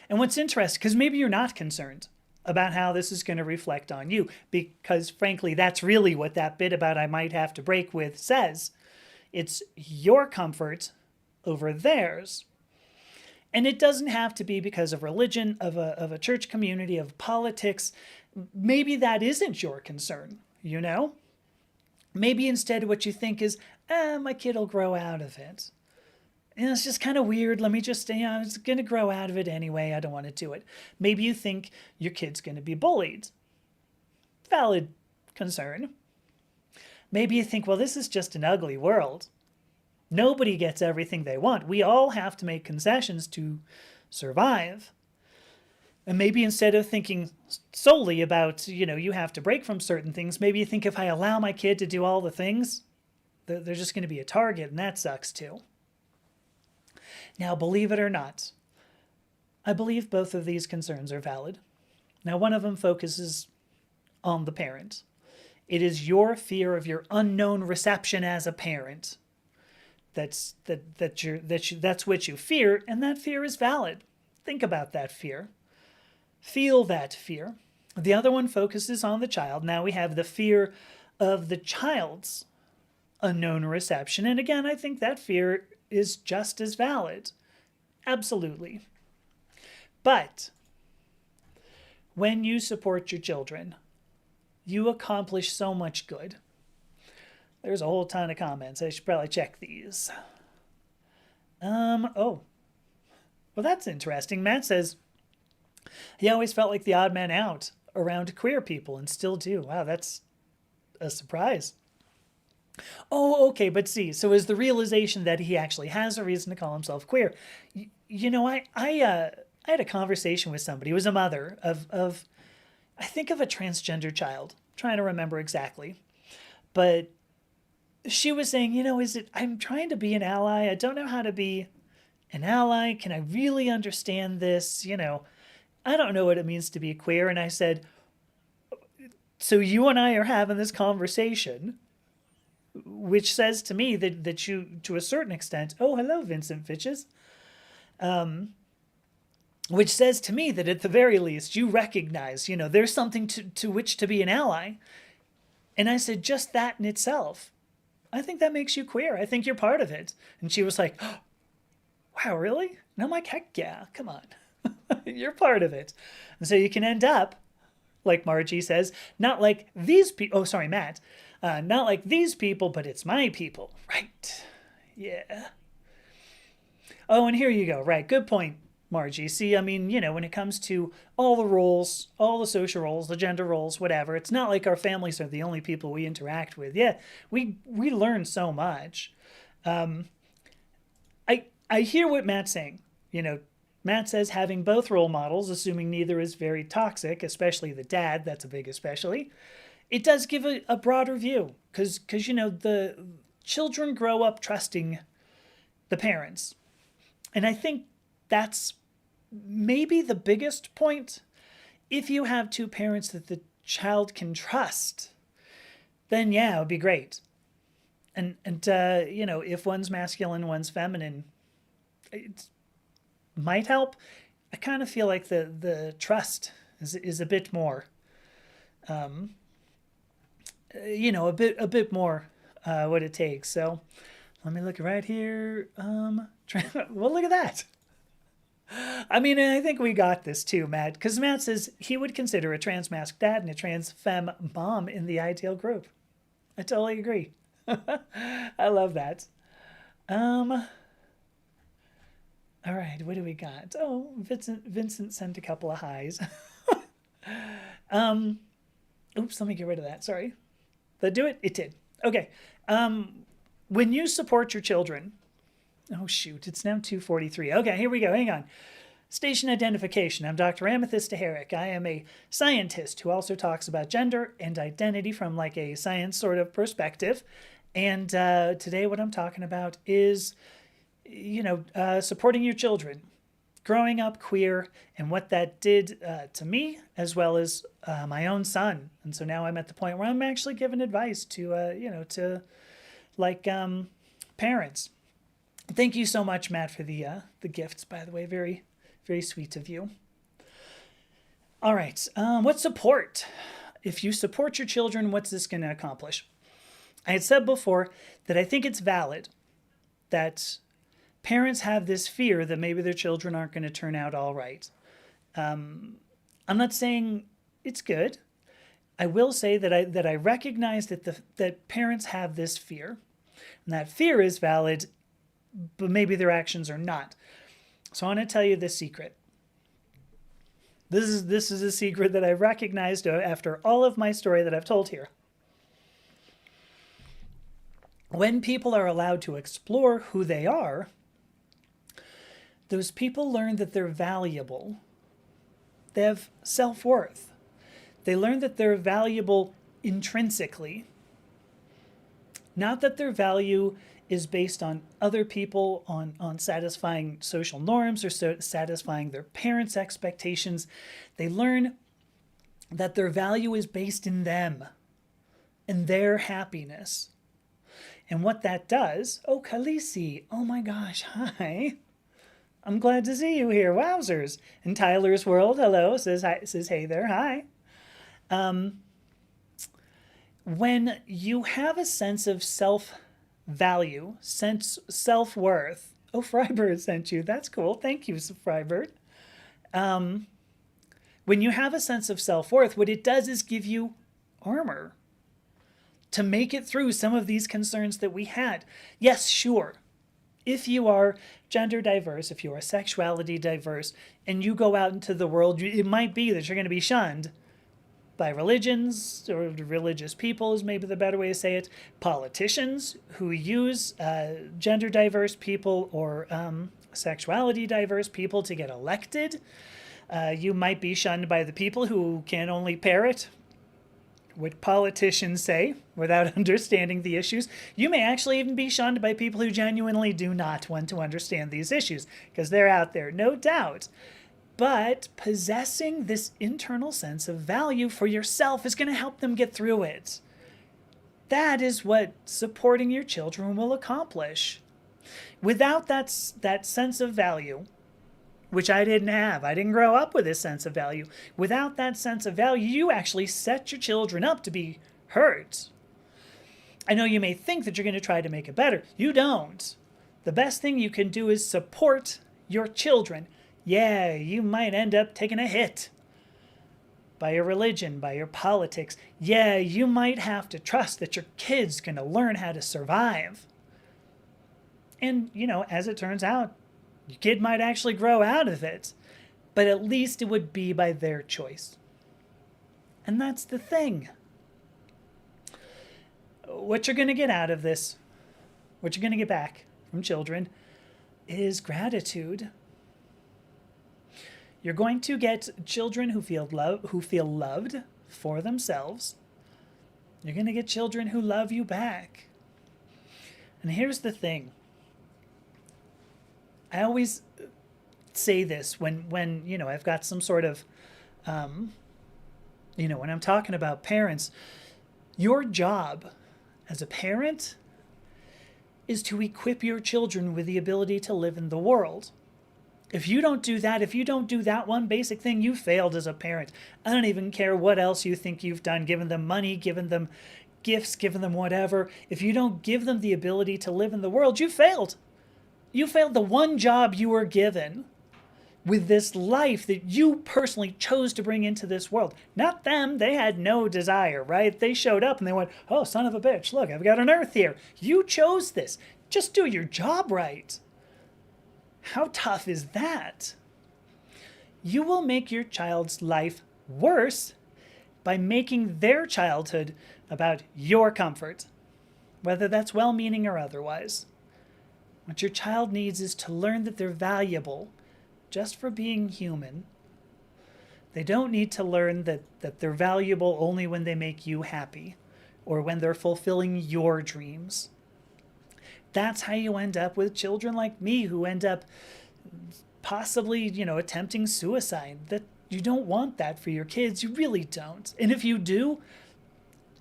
And what's interesting, because maybe you're not concerned about how this is going to reflect on you, because frankly, that's really what that bit about I might have to break with says. It's your comfort over theirs. And it doesn't have to be because of religion, of a church community, of politics. Maybe that isn't your concern, Maybe instead what you think is, my kid will grow out of it. It's just kind of weird. Let me just, it's going to grow out of it anyway. I don't want to do it. Maybe you think your kid's going to be bullied. Valid concern. Maybe you think, well, this is just an ugly world. Nobody gets everything they want. We all have to make concessions to survive. And maybe instead of thinking solely about, you have to break from certain things, maybe you think if I allow my kid to do all the things, they're just going to be a target, and that sucks too. Now, believe it or not, I believe both of these concerns are valid. Now, one of them focuses on the parent. It is your fear of your unknown reception as a parent that's what you fear, and that fear is valid. Think about that fear. Feel that fear. The other one focuses on the child. Now we have the fear of the child's unknown reception, and again, I think that fear is just as valid. Absolutely. But when you support your children, you accomplish so much good. There's a whole ton of comments. I should probably check these. Well, that's interesting. Matt says, he always felt like the odd man out around queer people and still do. Wow, that's a surprise. Oh, okay, but see, so is the realization that he actually has a reason to call himself queer. I had a conversation with somebody who was a mother of I think of a transgender child. I'm trying to remember exactly. But she was saying, I'm trying to be an ally. I don't know how to be an ally. Can I really understand this? I don't know what it means to be queer. And I said, so you and I are having this conversation, which says to me that you, to a certain extent, oh, hello, Vincent Fitches, which says to me that at the very least you recognize, there's something to which to be an ally. And I said, just that in itself I think that makes you queer. I think you're part of it. And she was like, oh, wow, really? And I'm like, heck yeah, come on. You're part of it. And so you can end up, like Margie says, not like these people. Oh, sorry, Matt. Not like these people, but it's my people. Right. Yeah. Oh, and here you go. Right. Good point, Margie. See, I mean, when it comes to all the roles, all the social roles, the gender roles, whatever, it's not like our families are the only people we interact with. Yeah, we learn so much. I hear what Matt's saying. Matt says having both role models, assuming neither is very toxic, especially the dad, that's a big especially, it does give a broader view. Because the children grow up trusting the parents. And I think that's maybe the biggest point. If you have two parents that the child can trust, then yeah, it would be great. And if one's masculine, one's feminine, it might help. I kind of feel like the trust is a bit more, a bit more what it takes. So let me look right here. Well, look at that. I mean, I think we got this too, Matt, because Matt says he would consider a trans masked dad and a trans femme mom in the ideal group. I totally agree. I love that. All right, what do we got? Oh, Vincent sent a couple of highs. Oops, let me get rid of that. Sorry. Did that do it? It did. Okay. When you support your children, oh shoot, it's now 2:43. Okay, here we go. Hang on. Station identification. I'm Dr. Amethysta Herrick. I am a scientist who also talks about gender and identity from like a science sort of perspective. And today what I'm talking about is, supporting your children, growing up queer, and what that did to me as well as my own son. And so now I'm at the point where I'm actually giving advice to parents. Thank you so much, Matt, for the gifts, by the way. Very, very sweet of you. All right. What support? If you support your children, what's this going to accomplish? I had said before that I think it's valid that parents have this fear that maybe their children aren't going to turn out all right. I'm not saying it's good. I will say that I recognize that parents have this fear, and that fear is valid, but maybe their actions are not. So I want to tell you this secret. This is a secret that I recognized after all of my story that I've told here. When people are allowed to explore who they are, those people learn that they're valuable. They have self-worth. They learn that they're valuable intrinsically. Not that their value is based on other people, on satisfying social norms or satisfying their parents' expectations. They learn that their value is based in them and their happiness. And what that does, oh, Khaleesi, oh my gosh, hi. I'm glad to see you here, wowzers. And Tyler's World, hello, says hey there, hi. When you have a sense of self-value, self-worth, oh, Frybird sent you, that's cool, thank you, Frybird. When you have a sense of self-worth, what it does is give you armor to make it through some of these concerns that we had. Yes, sure. If you are gender diverse, if you are sexuality diverse, and you go out into the world, it might be that you're going to be shunned by religions, or religious people is maybe the better way to say it, politicians who use gender diverse people or sexuality diverse people to get elected. You might be shunned by the people who can only parrot what politicians say without understanding the issues. You may actually even be shunned by people who genuinely do not want to understand these issues, because they're out there, no doubt. But possessing this internal sense of value for yourself is going to help them get through it. That is what supporting your children will accomplish. Without that sense of value, which I didn't have. I didn't grow up with this sense of value. Without that sense of value, you actually set your children up to be hurt. I know you may think that you're going to try to make it better. You don't. The best thing you can do is support your children. Yeah, you might end up taking a hit by your religion, by your politics. Yeah, you might have to trust that your kid's going to learn how to survive. And, as it turns out, your kid might actually grow out of it, but at least it would be by their choice. And that's the thing. What you're going to get out of this, what you're going to get back from children, is gratitude. You're going to get children who feel loved for themselves. You're going to get children who love you back. And here's the thing. I always say this when I've got some sort of, when I'm talking about parents, your job as a parent is to equip your children with the ability to live in the world. If you don't do that, if you don't do that one basic thing, you failed as a parent. I don't even care what else you think you've done, given them money, given them gifts, given them whatever. If you don't give them the ability to live in the world, you failed. You failed the one job you were given with this life that you personally chose to bring into this world. Not them. They had no desire, right? They showed up and they went, oh, son of a bitch, look, I've got an earth here. You chose this. Just do your job right. How tough is that? You will make your child's life worse by making their childhood about your comfort, whether that's well-meaning or otherwise. What your child needs is to learn that they're valuable just for being human. They don't need to learn that they're valuable only when they make you happy or when they're fulfilling your dreams. That's how you end up with children like me who end up possibly, attempting suicide. That you don't want that for your kids. You really don't. And if you do,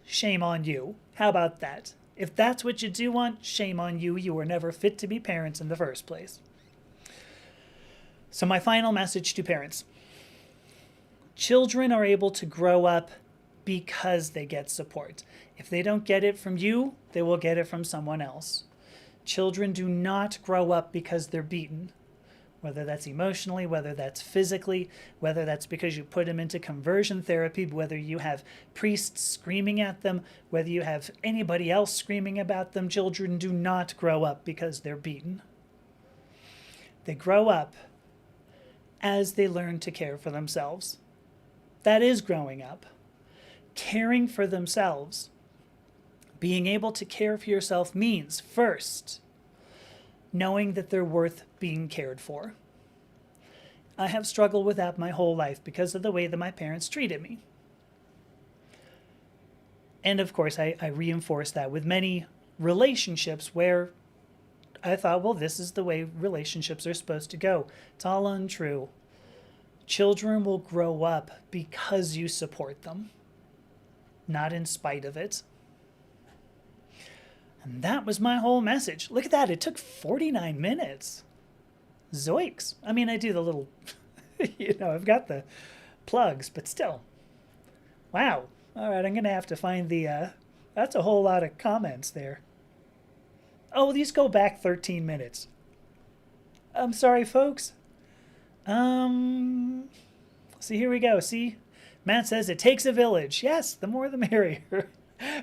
shame on you. How about that? If that's what you do want, shame on you. You were never fit to be parents in the first place. So my final message to parents. Children are able to grow up because they get support. If they don't get it from you, they will get it from someone else. Children do not grow up because they're beaten, whether that's emotionally, whether that's physically, whether that's because you put them into conversion therapy, whether you have priests screaming at them, whether you have anybody else screaming about them. Children do not grow up because they're beaten. They grow up as they learn to care for themselves. That is growing up. Caring for themselves. Being able to care for yourself means, first, knowing that they're worth being cared for. I have struggled with that my whole life because of the way that my parents treated me. And of course, I reinforced that with many relationships where I thought, well, this is the way relationships are supposed to go. It's all untrue. Children will grow up because you support them, not in spite of it. And that was my whole message. Look at that. It took 49 minutes. Zoinks. I mean, I do the little, I've got the plugs, but still. Wow. All right, I'm going to have to find the, that's a whole lot of comments there. Oh, these go back 13 minutes. I'm sorry, folks. See, here we go. See, Matt says it takes a village. Yes, the more the merrier.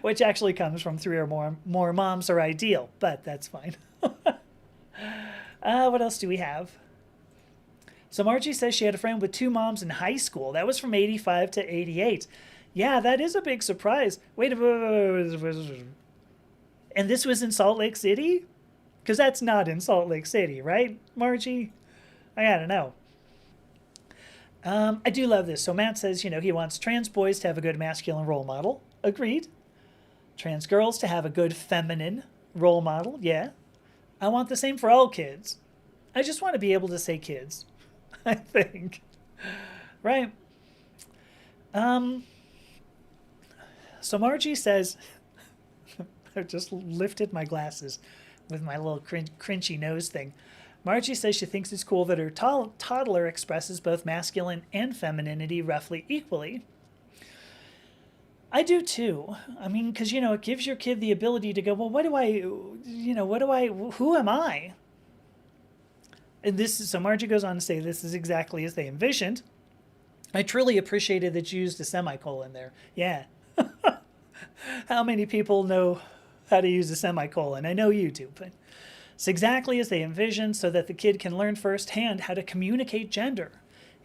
Which actually comes from 3 or more moms are ideal, but that's fine. What else do we have? So Margie says she had a friend with 2 moms in high school. That was from 85 to 88. Yeah, that is a big surprise. Wait. And this was in Salt Lake City? Because that's not in Salt Lake City, right, Margie? I gotta know. I do love this. So Matt says, he wants trans boys to have a good masculine role model. Agreed. Trans girls to have a good feminine role model. Yeah. I want the same for all kids. I just want to be able to say kids, I think. Right. So Margie says, I just lifted my glasses with my little crunchy nose thing. Margie says she thinks it's cool that her toddler expresses both masculine and femininity roughly equally. I do too. I mean, because, it gives your kid the ability to go, well, what do I, who am I? And so Margie goes on to say, this is exactly as they envisioned. I truly appreciated that you used a semicolon there. Yeah. How many people know how to use a semicolon? I know you do, but it's exactly as they envisioned, so that the kid can learn firsthand how to communicate gender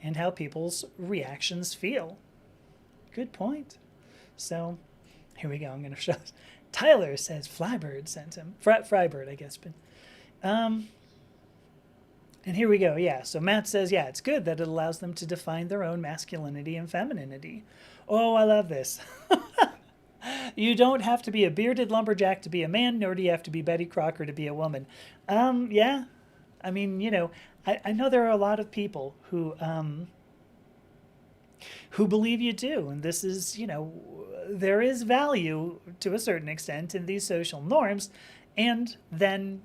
and how people's reactions feel. Good point. So here we go. I'm going to show. Tyler says Flybird sent him. Frybird, I guess. But and here we go. Yeah. So Matt says, yeah, it's good that it allows them to define their own masculinity and femininity. Oh, I love this. You don't have to be a bearded lumberjack to be a man, nor do you have to be Betty Crocker to be a woman. Yeah. I mean, I know there are a lot of people who believe you do. And this is, there is value to a certain extent in these social norms. And then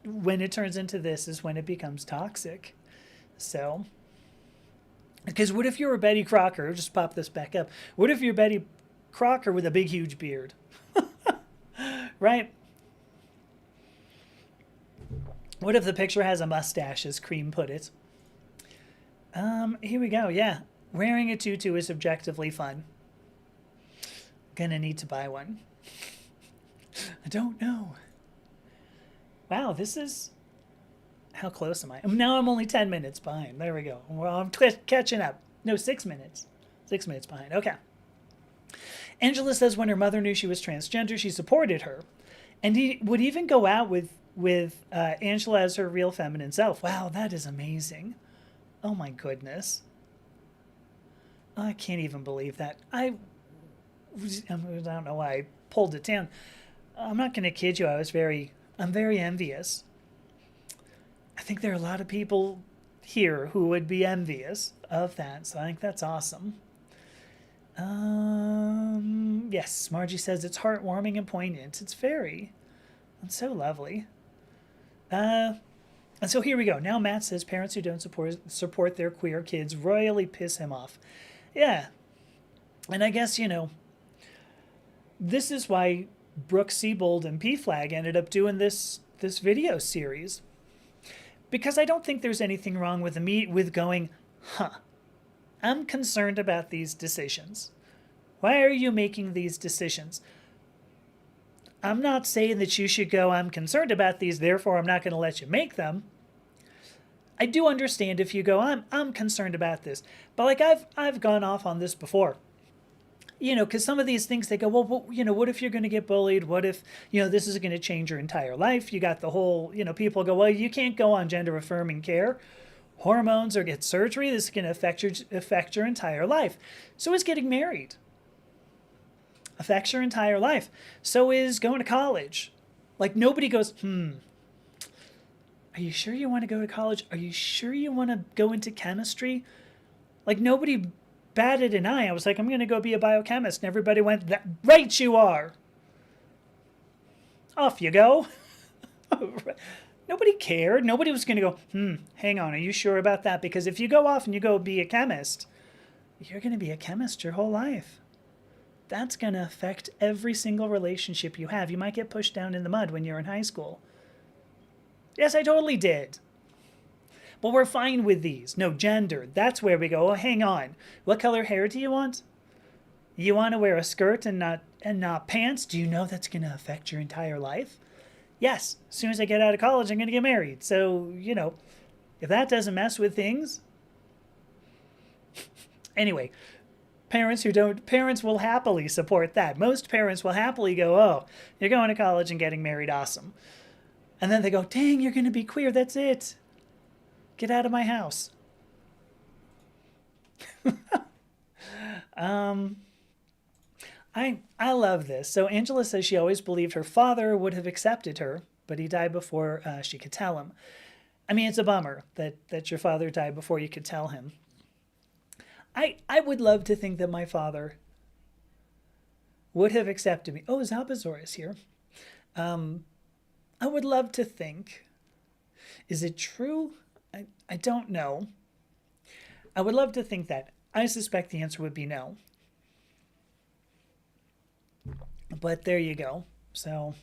when it turns into this is when it becomes toxic. So, because what if you're a Betty Crocker? Just pop this back up. What if you're Betty Crocker with a big, huge beard? Right? What if the picture has a mustache, as Cream put it? Here we go. Yeah. Wearing a tutu is objectively fun. Gonna need to buy one. I don't know. Wow, this is... How close am I? Now I'm only 10 minutes behind. There we go. Well, I'm catching up. No, 6 minutes. 6 minutes behind. Okay. Angela says when her mother knew she was transgender, she supported her. And he would even go out with Angela as her real feminine self. Wow, that is amazing. Oh my goodness. I can't even believe that. I don't know why I pulled it down. I'm not going to kid you. I'm very envious. I think there are a lot of people here who would be envious of that. So I think that's awesome. Yes, Margie says it's heartwarming and poignant. It's so lovely. And so here we go. Now Matt says parents who don't support their queer kids royally piss him off. Yeah. And I guess, this is why Brooke Siebold and P-Flag ended up doing this video series. Because I don't think there's anything wrong with going, I'm concerned about these decisions. Why are you making these decisions? I'm not saying that you should go, I'm concerned about these, therefore I'm not going to let you make them. I do understand if you go, I'm concerned about this. But like I've gone off on this before. Because some of these things, they go, well, what if you're going to get bullied? What if, this is going to change your entire life? You got the whole, people go, well, you can't go on gender affirming care, hormones, or get surgery. This is going to affect your entire life. So is getting married. Affects your entire life. So is going to college. Like nobody goes, are you sure you want to go to college? Are you sure you want to go into chemistry? Like nobody batted an eye. I was like, I'm going to go be a biochemist. And everybody went, that right you are. Off you go. Nobody cared. Nobody was going to go, hang on, are you sure about that? Because if you go off and you go be a chemist, you're going to be a chemist your whole life. That's going to affect every single relationship you have. You might get pushed down in the mud when you're in high school. Yes, I totally did. But we're fine with these. No, gender. That's where we go. Oh, hang on. What color hair do you want? You want to wear a skirt and not pants? Do you know that's going to affect your entire life? Yes. As soon as I get out of college, I'm going to get married. So, if that doesn't mess with things. Anyway, parents will happily support that. Most parents will happily go, oh, you're going to college and getting married. Awesome. And then they go, dang, you're going to be queer. That's it. Get out of my house. I love this. So Angela says she always believed her father would have accepted her, but he died before she could tell him. I mean, it's a bummer that your father died before you could tell him. I would love to think that my father would have accepted me. Oh, Zabazor is here. I would love to think. Is it true? I don't know. I would love to think that. I suspect the answer would be no. But there you go. So,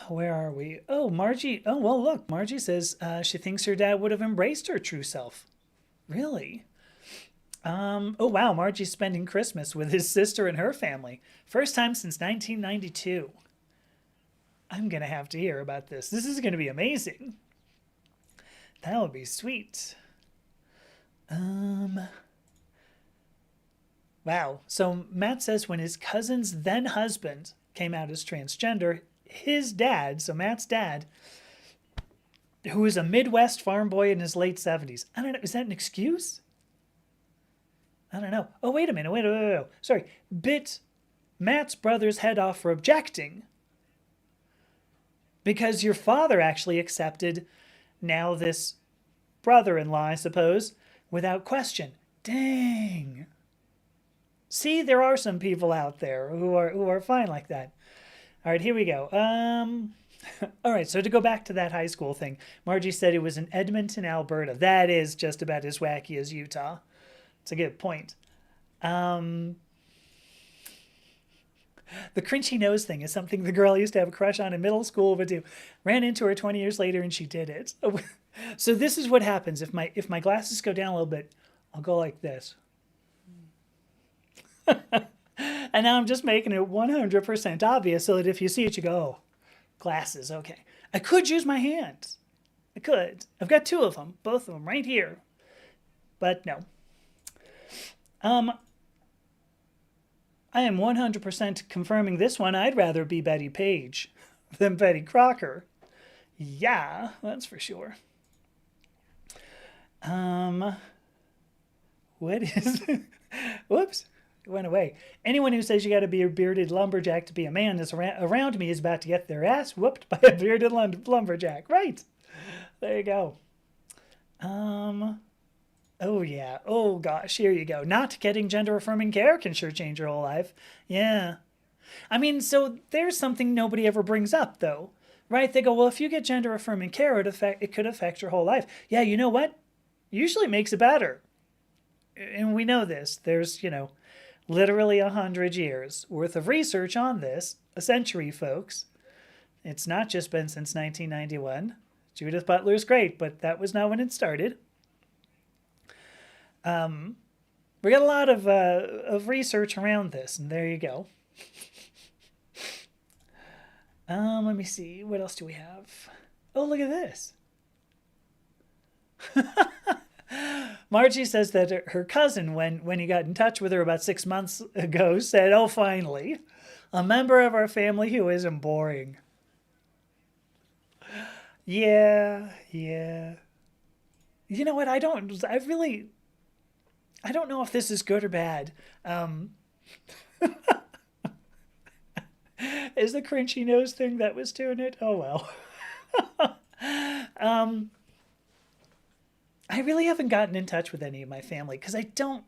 where are we? Oh, Margie. Oh, well, look, Margie says she thinks her dad would have embraced her true self. Really? Oh, wow, Margie's spending Christmas with his sister and her family. First time since 1992. I'm going to have to hear about this. This is going to be amazing. That would be sweet. Wow. So Matt says when his cousin's then husband came out as transgender, his dad, so Matt's dad, who was a Midwest farm boy in his late 70s. I don't know. Is that an excuse? I don't know. Oh, wait a minute. Wait. Sorry. Bit Matt's brother's head off for objecting because your father actually accepted now this brother-in-law, I suppose, without question. Dang. See, there are some people out there who are fine like that. All right, here we go. All right, so to go back to that high school thing, Margie said it was in Edmonton, Alberta. That is just about as wacky as Utah. It's a good point. The crunchy nose thing is something the girl I used to have a crush on in middle school would do. Ran into her 20 years later and she did it. So this is what happens if my glasses go down a little bit. I'll go like this. And now I'm just making it 100% obvious so that if you see it, you go, oh, glasses, okay. I could use my hands. I could. I've got two of them, both of them right here. But no. I am 100% confirming this one. I'd rather be Betty Page than Betty Crocker. Yeah, that's for sure. What is... Whoops. It went away. Anyone who says you got to be a bearded lumberjack to be a man is around me is about to get their ass whooped by a bearded lumberjack. Right. There you go. Oh, yeah. Oh, gosh. Here you go. Not getting gender-affirming care can sure change your whole life. Yeah. I mean, so there's something nobody ever brings up, though. Right? They go, well, if you get gender-affirming care, it could affect your whole life. Yeah, you know what? Usually makes it better. And we know this. There's, literally 100 years worth of research on this. A century, folks. It's not just been since 1991. Judith Butler's great, but that was not when it started. We got a lot of research around this, and there you go. Let me see. What else do we have? Oh, look at this. Margie says that her cousin, when he got in touch with her about 6 months ago, said, oh, finally, a member of our family who isn't boring. Yeah. You know what? I don't know if this is good or bad. Is the crunchy nose thing that was doing it? Oh, well. I really haven't gotten in touch with any of my family because I don't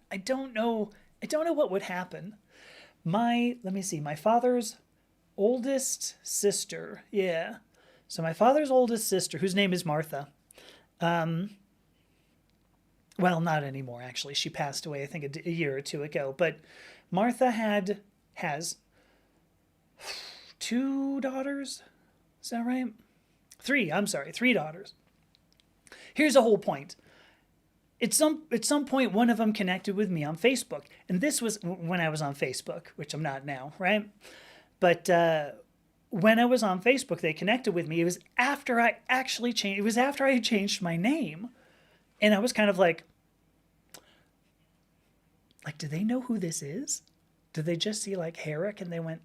know what would happen. Let me see, my father's oldest sister. Yeah. So my father's oldest sister, whose name is Martha. Well, not anymore, actually. She passed away, I think, a year or two ago. But Martha has 2 daughters. Is that right? 3. I'm sorry, 3 daughters. Here's the whole point. At some point, one of them connected with me on Facebook. And this was when I was on Facebook, which I'm not now, right? But when I was on Facebook, they connected with me. It was after I actually changed. It was after I had changed my name. And I was kind of like, do they know who this is? Did they just see like Herrick and they went,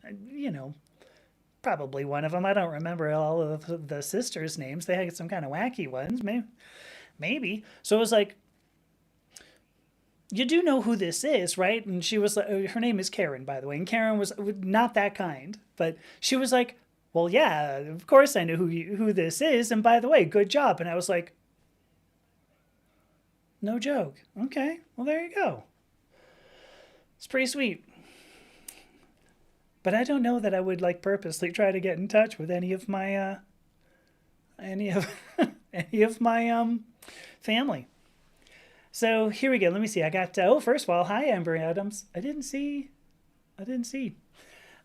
probably one of them. I don't remember all of the sisters' names. They had some kind of wacky ones. Maybe. So it was like, you do know who this is, right? And she was like, her name is Karen, by the way. And Karen was not that kind, but she was like, well, yeah, of course I know who this is. And by the way, good job. And I was like, no joke. Okay, well, there you go. It's pretty sweet. But I don't know that I would purposely try to get in touch with any of my any of my family. So here we go. Let me see. I got first of all, hi Amber Adams. I didn't see I didn't see.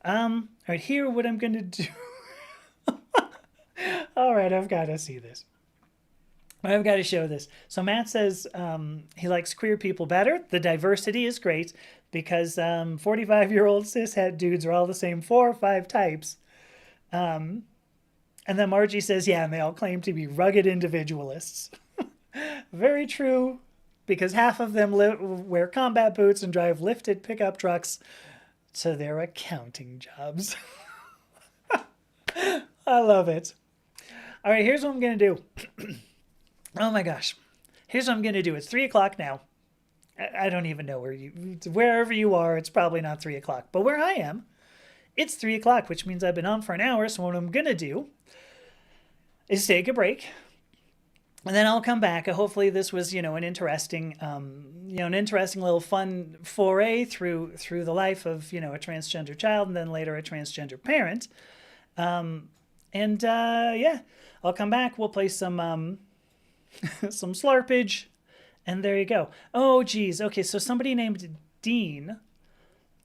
All right, here, what I'm going to do. All right, I've got to see this. I've got to show this. So Matt says he likes queer people better. The diversity is great because 45-year-old cishet dudes are all the same 4 or 5 types. And then Margie says, yeah, and they all claim to be rugged individualists. Very true, because half of them wear combat boots and drive lifted pickup trucks to their accounting jobs. I love it. All right, here's what I'm going to do. Oh my gosh. Here's what I'm going to do. It's 3 o'clock now. I don't even know wherever you are, it's probably not 3 o'clock. But where I am, it's 3 o'clock, which means I've been on for an hour. So what I'm going to do is take a break. And then I'll come back. Hopefully this was, an interesting, an interesting little fun foray through the life of, a transgender child and then later a transgender parent. Yeah, I'll come back. We'll play some some Slarpage, and there you go. Oh, geez. Okay, so somebody named Dean.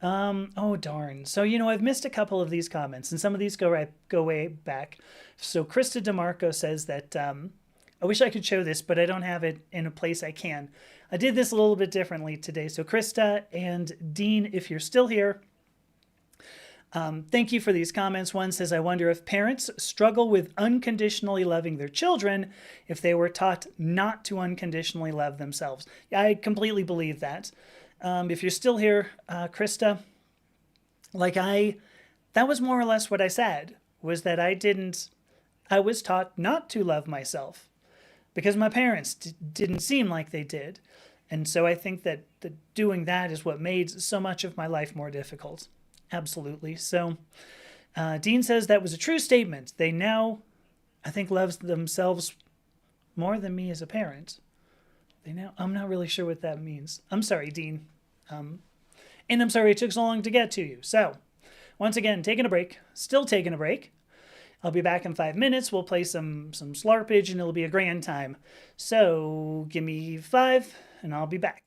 Oh, darn. So, I've missed a couple of these comments, and some of these go way back. So Krista DeMarco says that I wish I could show this, but I don't have it in a place I can. I did this a little bit differently today. So Krista and Dean, if you're still here, thank you for these comments. One says, I wonder if parents struggle with unconditionally loving their children if they were taught not to unconditionally love themselves. Yeah, I completely believe that. If you're still here, Krista, that was more or less what I said, was that I was taught not to love myself because my parents didn't seem like they did. And so I think that doing that is what made so much of my life more difficult. Absolutely. So Dean says that was a true statement. They now, I think, love themselves more than me as a parent. I'm not really sure what that means. I'm sorry, Dean. And I'm sorry it took so long to get to you. So once again, taking a break, still taking a break. I'll be back in 5 minutes. We'll play some Slarpage and it'll be a grand time. So give me 5 and I'll be back.